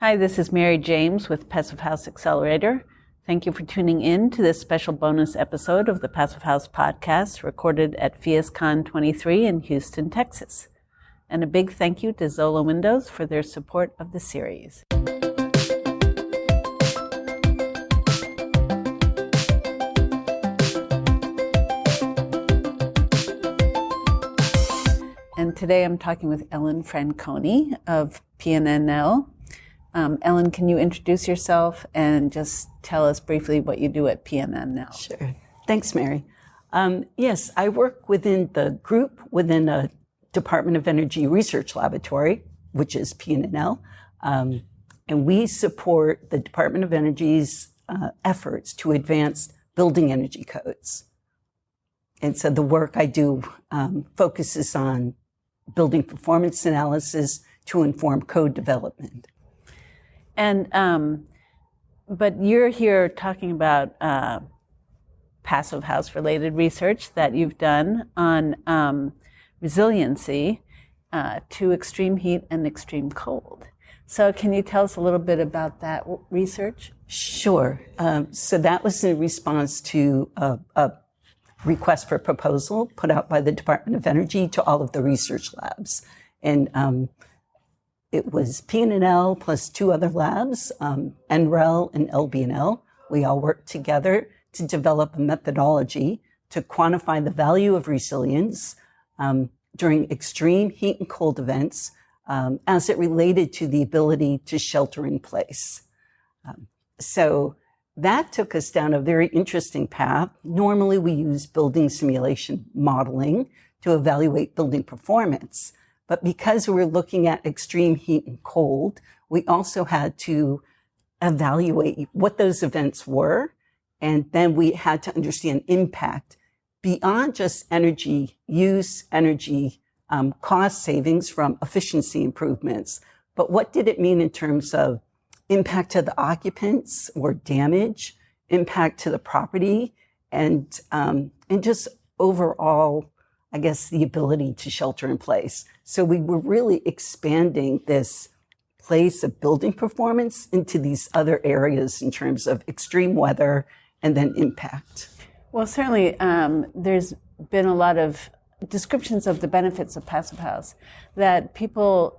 Hi, this is Mary James with Passive House Accelerator. Thank you for tuning in to this special bonus episode of the Passive House podcast recorded at PhiusCon 23 in Houston, Texas. And a big thank you to Zola Windows for their support of the series. And today I'm talking with Ellen Franconi of PNNL. Ellen, can you introduce yourself and just tell us briefly what you do at PNNL? Sure. Thanks, Mary. Yes, I work within the group within a Department of Energy Research Laboratory, which is PNNL, and we support the Department of Energy's efforts to advance building energy codes. And so the work I do focuses on building performance analysis to inform code development. And, but you're here talking about passive house related research that you've done on resiliency to extreme heat and extreme cold. So can you tell us a little bit about that research? Sure. So that was in response to a request for proposal put out by the Department of Energy to all of the research labs. And it was PNNL plus two other labs, NREL and LBNL. We all worked together to develop a methodology to quantify the value of resilience during extreme heat and cold events as it related to the ability to shelter in place. So that took us down a very interesting path. Normally we use building simulation modeling to evaluate building performance. But because we were looking at extreme heat and cold, we also had to evaluate what those events were. And then we had to understand impact beyond just energy use, energy cost savings from efficiency improvements. But what did it mean in terms of impact to the occupants or damage, impact to the property, and just overall, I guess, the ability to shelter in place. So we were really expanding this place of building performance into these other areas in terms of extreme weather and then impact. Well, certainly there's been a lot of descriptions of the benefits of passive house that people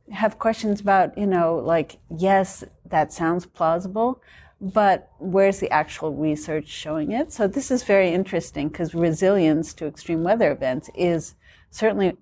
have questions about, like, yes, that sounds plausible, but where's the actual research showing it? So this is very interesting because resilience to extreme weather events is certainly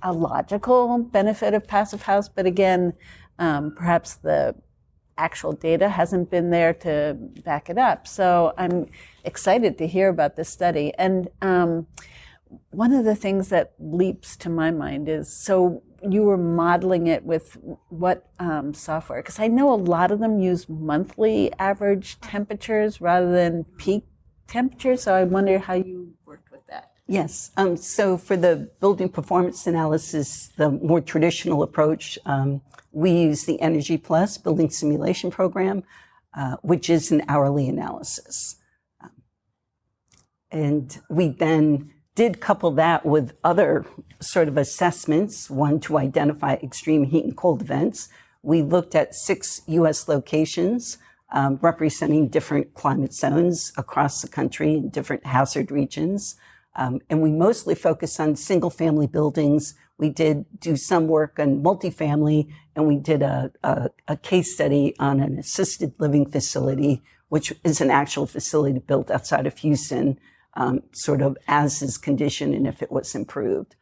a logical benefit of passive house, but again, perhaps the actual data hasn't been there to back it up. So I'm excited to hear about this study. And one of the things that leaps to my mind is, so you were modeling it with what software? Because I know a lot of them use monthly average temperatures rather than peak temperatures. So I wonder how you worked with that. Yes. So for the building performance analysis, the more traditional approach, we use the Energy Plus building simulation program, which is an hourly analysis. And we then did couple that with other sort of assessments, one to identify extreme heat and cold events. We looked at 6 U.S. locations representing different climate zones across the country in different hazard regions. And we mostly focused on single-family buildings. We did do some work on multifamily, and we did a case study on an assisted living facility, which is an actual facility built outside of Houston, sort of as is condition and if it was improved.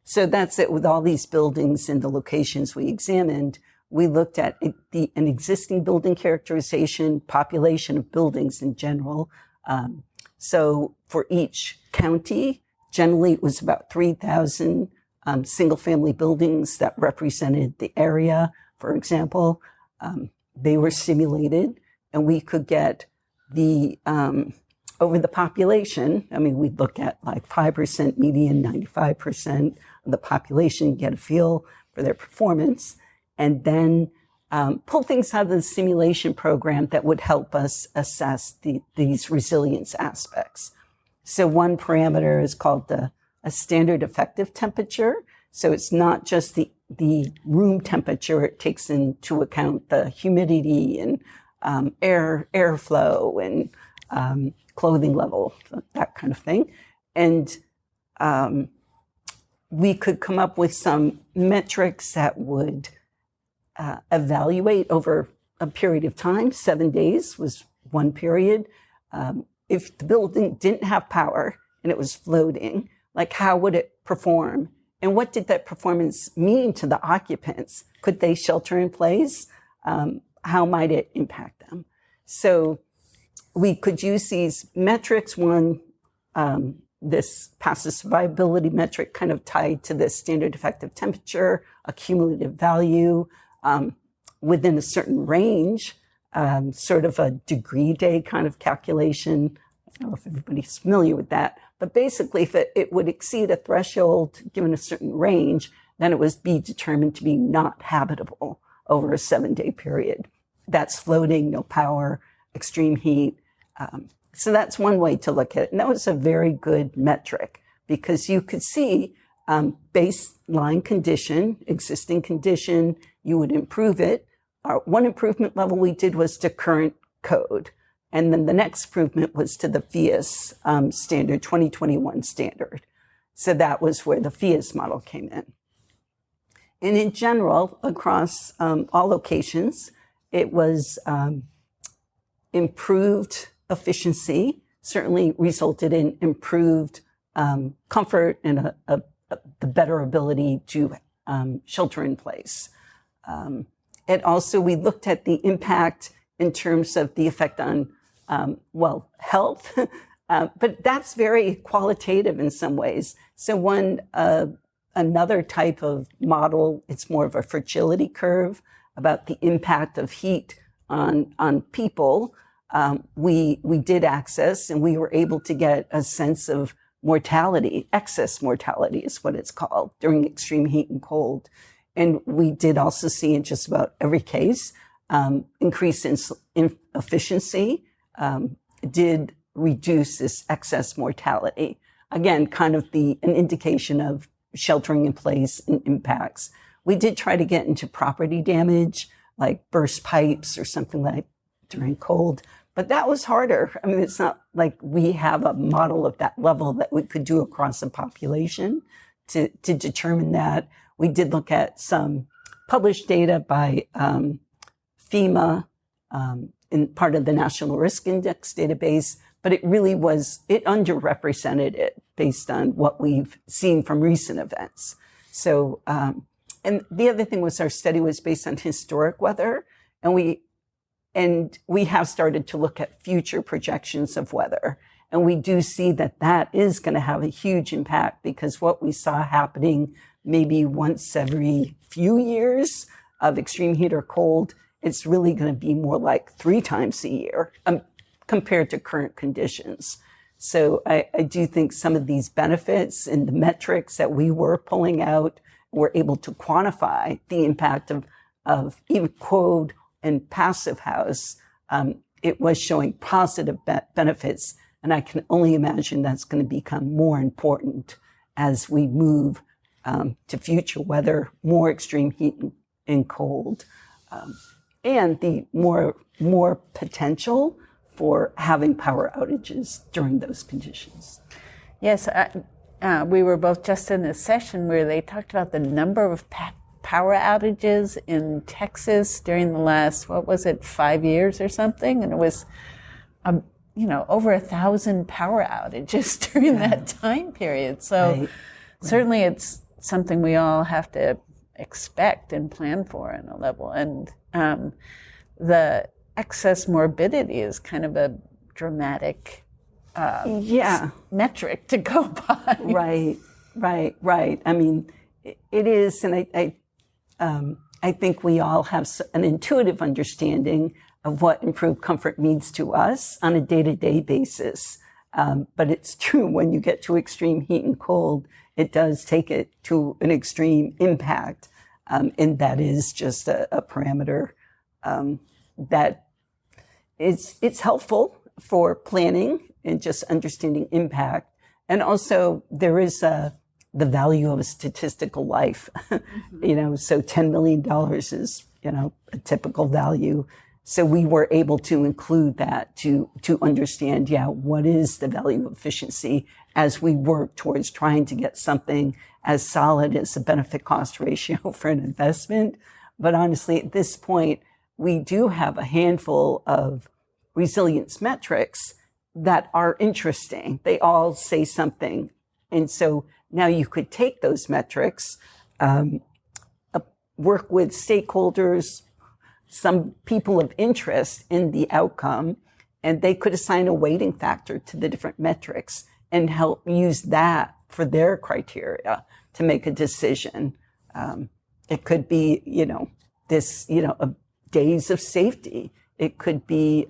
So that's it with all these buildings and the locations we examined. We looked at an existing building characterization, population of buildings in general. So for each county, generally it was about 3,000 single-family buildings that represented the area, for example. They were simulated, and we could get the over the population. I mean, we'd look at like 5% median, 95% of the population, get a feel for their performance, and then pull things out of the simulation program that would help us assess these resilience aspects. So one parameter is called a standard effective temperature. So it's not just the the room temperature. It takes into account the humidity and airflow and clothing level, that kind of thing. And we could come up with some metrics that would evaluate over a period of time. 7 days was one period. If the building didn't have power and it was floating, like how would it perform? And what did that performance mean to the occupants? Could they shelter in place? How might it impact them? So we could use these metrics. One, this passive survivability metric kind of tied to the standard effective temperature, a cumulative value within a certain range, sort of a degree day kind of calculation. I don't know if everybody's familiar with that, but basically if it would exceed a threshold given a certain range, then it would be determined to be not habitable over a 7-day period. That's floating, no power, extreme heat. So that's one way to look at it. And that was a very good metric because you could see baseline condition, existing condition, you would improve it. One improvement level we did was to current code. And then the next improvement was to the PHIUS standard, 2021 standard. So that was where the PHIUS model came in. And in general, across all locations, it was improved efficiency, certainly resulted in improved comfort and the better ability to shelter in place. And also we looked at the impact in terms of the effect on, health, but that's very qualitative in some ways. So another type of model, it's more of a fragility curve about the impact of heat on people. We did access and we were able to get a sense of mortality, excess mortality is what it's called, during extreme heat and cold. And we did also see in just about every case, increase in efficiency did reduce this excess mortality. Again, kind of an indication of sheltering in place and impacts. We did try to get into property damage, like burst pipes or something like during cold, but that was harder. I mean, it's not like we have a model of that level that we could do across the population to determine that. We did look at some published data by FEMA in part of the National Risk Index database, but it underrepresented it based on what we've seen from recent events. So, and the other thing was our study was based on historic weather, and we have started to look at future projections of weather. And we do see that is going to have a huge impact because what we saw happening maybe once every few years of extreme heat or cold, it's really going to be more like 3 times a year compared to current conditions. So I do think some of these benefits and the metrics that we were pulling out were able to quantify the impact of even cold and passive house. It was showing positive benefits. And I can only imagine that's going to become more important as we move to future weather, more extreme heat and cold, and the more potential for having power outages during those conditions. Yes, we were both just in a session where they talked about the number of power outages in Texas during the last, 5 years or something? And it was, over 1,000 power outages during that time period. So certainly it's something we all have to expect and plan for on a level. And the excess morbidity is kind of a dramatic metric to go by. Right. I mean, it is, and I think we all have an intuitive understanding of what improved comfort means to us on a day-to-day basis. But it's true when you get to extreme heat and cold, it does take it to an extreme impact. And that is just a parameter that it's helpful for planning and just understanding impact. And also there is a the value of a statistical life. So $10 million is, a typical value. So we were able to include that to understand, what is the value of efficiency as we work towards trying to get something as solid as the benefit cost ratio for an investment. But honestly, at this point, we do have a handful of resilience metrics that are interesting. They all say something. And so now you could take those metrics, work with stakeholders, some people of interest in the outcome, and they could assign a weighting factor to the different metrics and help use that for their criteria to make a decision. It could be, days of safety. It could be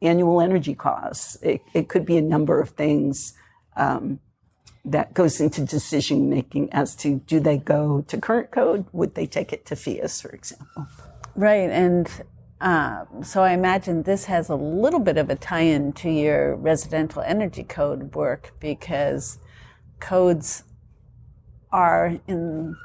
annual energy costs. It could be a number of things that goes into decision making as to, do they go to current code? Would they take it to PHIUS, for example? Right. And so I imagine this has a little bit of a tie-in to your residential energy code work, because codes are in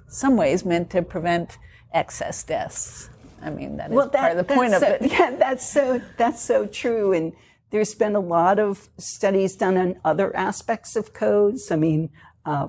some ways meant to prevent excess deaths. I mean, that is part of the point of it. Yeah, that's so true. And there's been a lot of studies done on other aspects of codes. I mean,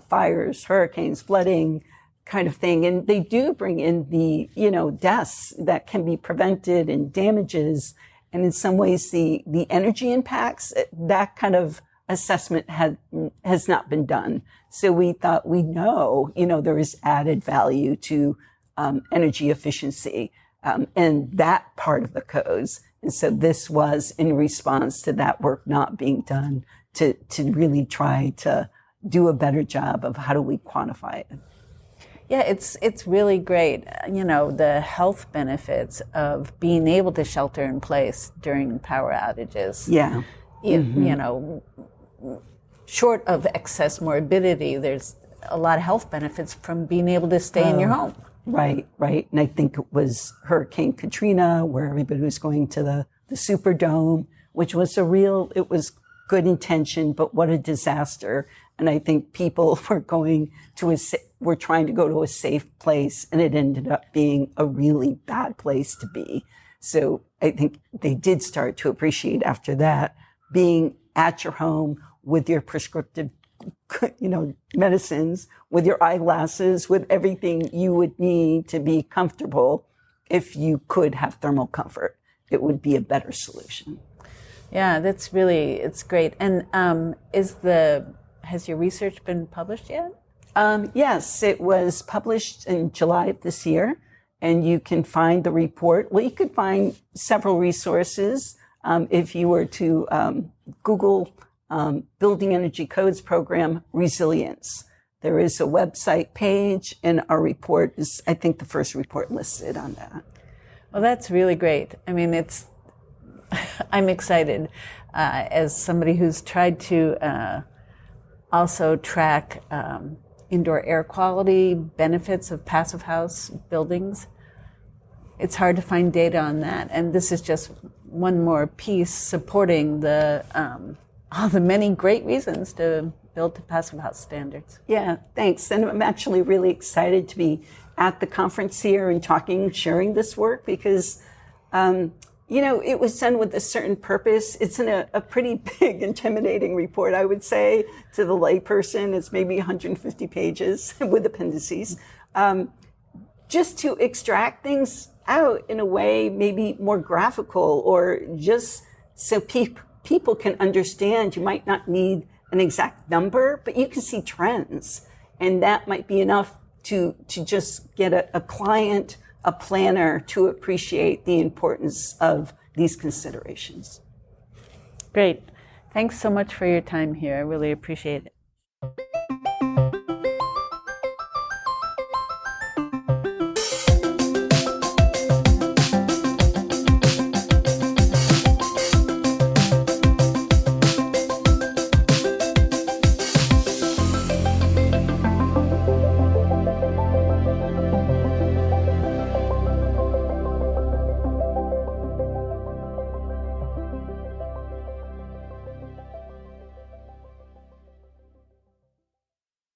fires, hurricanes, flooding kind of thing. And they do bring in the, deaths that can be prevented and damages. And in some ways, the energy impacts, that kind of assessment has not been done. So we thought, there is added value to energy efficiency and that part of the codes. And so this was in response to that work not being done to really try to do a better job of how do we quantify it. Yeah, it's really great. The health benefits of being able to shelter in place during power outages. Yeah. Short of excess morbidity, there's a lot of health benefits from being able to stay in your home. Right. And I think it was Hurricane Katrina where everybody was going to the Superdome, which was it was good intention, but what a disaster. And I think people were trying to go to a safe place, and it ended up being a really bad place to be. So I think they did start to appreciate after that being at your home with your prescriptive medicines, with your eyeglasses, with everything you would need to be comfortable. If you could have thermal comfort, it would be a better solution. Yeah, it's great. And has your research been published yet? Yes, it was published in July of this year, and you can find the report. Well, you could find several resources if you were to Google Building Energy Codes Program Resilience. There is a website page, and our report is, I think, the first report listed on that. Well, that's really great. I mean, I'm excited as somebody who's tried to also track indoor air quality benefits of passive house buildings. It's hard to find data on that, and this is just one more piece supporting all the many great reasons to build to passive house standards. Yeah, thanks. And I'm actually really excited to be at the conference here and sharing this work because, it was done with a certain purpose. It's in a pretty big, intimidating report, I would say, to the layperson. It's maybe 150 pages with appendices. Just to extract things out in a way maybe more graphical, or just so people can understand. You might not need an exact number, but you can see trends. And that might be enough to just get a client, a planner, to appreciate the importance of these considerations. Great. Thanks so much for your time here. I really appreciate it.